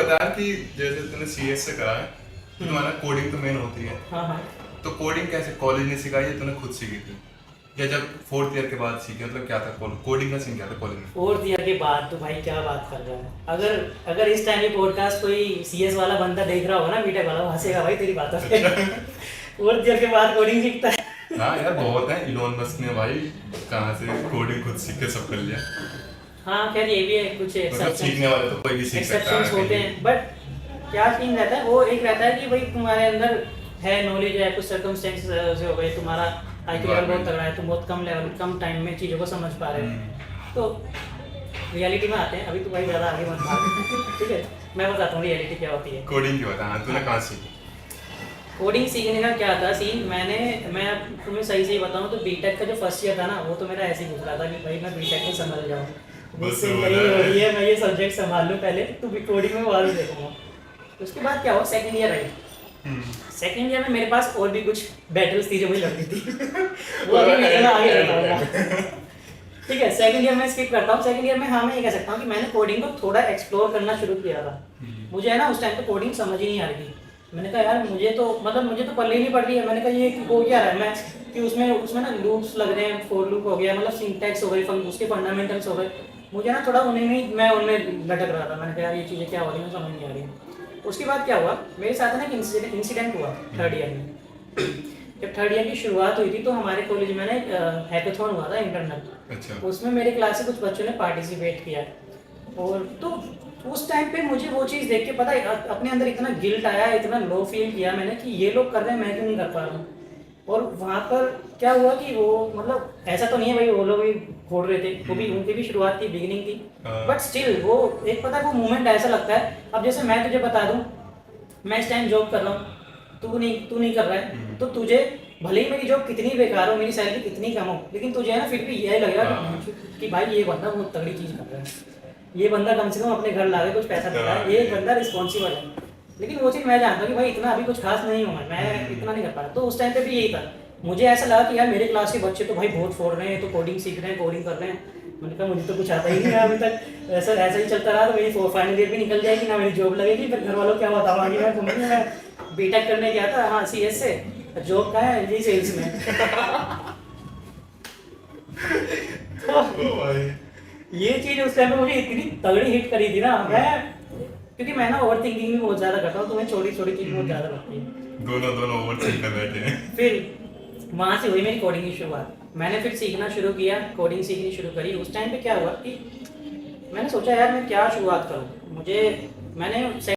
बता कि जैसे तूने सीएस से करा है तो तुम्हारा कोडिंग तो मेन होती है। हाँ हाँ। तो कोडिंग कैसे कॉलेज ने सिखाई या तूने खुद सीखी थी, या जब फोर्थ ईयर के बाद सीखी, मतलब क्या था कोडिंग का सीन क्या था कॉलेज में? फोर्थ ईयर के बाद तो भाई क्या बात कर रहा है, अगर अगर इस टाइम ये पॉडकास्ट कोई सीएस वाला बंदा देख रहा होगा ना, बीटेक वाला, वो हंसेगा भाई तेरी बातों पे। फोर्थ ईयर के बाद कोडिंग सीखता है। हाँ यार बहुत है, इलोन मस्क ने भाई कहाँ से कोडिंग खुद सीख के सब कर लिया। हाँ खैर ये भी है, कुछ मतलब सीखने वाले तो कोई भी सीख सकता एक्सेप्शंस है होते कहीं हैं, बट क्या सीन रहता है, वो एक रहता है कि भाई तुम्हारे अंदर है नॉलेज है, कुछ सर्कमस्टेंसेस से हो गए, तुम्हारा आईक्यू लेवल बहुत तगड़ा है, तुम बहुत कम लेवल कम टाइम में चीज़ों को समझ पा रहे हो। तो रियलिटी में आते हैं, अभी तो भाई ज़्यादा आगे मत भाग, ठीक है। मैं बताता हूँ रियलिटी क्या होती है। कोडिंग की बता। हाँ तूने कहाँ सीखी? कोडिंग सीखने का क्या था सीन, मैं तुम्हें सही से ही बताऊँ तो बीटेक का जो फर्स्ट ईयर था ना, वो तो मेरा ऐसे ही गुजरा था कि भाई मैं बीटेक में संभल जाऊँ, बस मुझसे हो नहीं रहा हो रही है। है, मैं ये सब्जेक्ट संभाल लूँ पहले, तो कोडिंग में बाद में देखूंगा। उसके बाद क्या हुआ, second year I. Second year में मेरे पास और भी कुछ बैटल्स थी जो मुझे लड़नी थी। वो अभी मैं आगे बताऊंगा। ठीक है, सेकंड ईयर में स्किप करता हूँ। सेकंड ईयर में हाँ मैं ये कह सकता हूँ कि मैंने कोडिंग को थोड़ा एक्सप्लोर करना शुरू किया था। मुझे है ना उस टाइम पे कोडिंग समझ ही नहीं आ रही थी। मैंने कहा यार मुझे तो पल्ले ही नहीं पड़ रही है। मैंने कहा ये हो क्या रहा है, मैं कि उसमें उसमें ना लूप्स लग रहे हैं, फॉर लूप हो गया, मतलब सिंटैक्स हो गई, उसके फंडामेंटल्स हो गए। मुझे ना थोड़ा उन्हें में मैं उनमें लटक रहा था। मैंने कहा यार ये चीज़ें क्या हो रही हैं, समझ नहीं आ रही है। उसके बाद क्या हुआ, मेरे साथ ना एक इंसिडेंट हुआ थर्ड ईयर में। जब थर्ड ईयर की शुरुआत हुई थी तो हमारे कॉलेज में ना एक हैकाथॉन हुआ था इंटरनल। अच्छा। उसमें मेरे क्लास से कुछ बच्चों ने पार्टिसिपेट किया, और तो उस टाइम पे मुझे वो चीज़ देख के पता है अपने अंदर इतना गिल्ट आया, इतना लो फील किया मैंने कि ये लोग कर रहे हैं, मैं क्यों नहीं कर पा रहा हूँ। और वहाँ पर क्या हुआ कि वो मतलब ऐसा तो नहीं है भाई वो लोग भी फोड़ रहे थे, वो भी उनकी भी शुरुआत थी, बिगिनिंग थी, बट स्टिल वो एक पता है वो मोमेंट ऐसा लगता है। अब जैसे मैं तुझे बता दूँ, मैं इस टाइम जॉब कर रहा हूँ, तू नहीं कर रहा है, तो तुझे भले ही मेरी जॉब कितनी बेकार हो, मेरी सैलरी कितनी कम हो, लेकिन तुझे है ना फिर भी यह लगेगा कि भाई ये बंदा बहुत तगड़ी चीज़ कर रहा है, ये बंदा कम से कम अपने घर ला के कुछ पैसा दे रहा है, ये बंदा रिस्पॉन्सिबल है। लेकिन वो चीज़ मैं जानता हूँ कि भाई इतना अभी कुछ खास नहीं हूँ, मैं इतना नहीं कर पा रहा। तो उस टाइम पे भी यही था, मुझे ऐसा लगा कि यार मेरे क्लास के बच्चे तो भाई बहुत फोड़ रहे हैं, तो कोडिंग सीख रहे हैं, कोडिंग कर रहे हैं। मैंने कहा मुझे तो कुछ आता ही नहीं है अभी तक, ऐसा ही चलता रहा तो मेरी फाइनल ईयर भी निकल जाएगी, ना मेरी जॉब लगेगी, फिर घर वालों क्या बताऊँ आगे। मैं बीटेक करने गया था, हाँ सीएस से, जॉब का है जी सेल्स में। तो ओ भाई। ये चीज़ उस टाइम पे मुझे इतनी तगड़ी हिट करी थी ना, मैं क्योंकि मैं ना ओवर थिंकिंग भी बहुत ज़्यादा करता हूँ, तो मैं छोटी छोटी चीज़ बहुत ज़्यादा लगती है। दोनों दोनों ओवर थिंक कर बैठे हैं। फिर वहाँ से हुई मेरी कोडिंग की शुरुआत, मैंने फिर सीखना शुरू किया, कोडिंग सीखनी शुरू करी। उस टाइम पे क्या हुआ कि मैंने सोचा यार मैं क्या शुरुआत करूँ, मैंने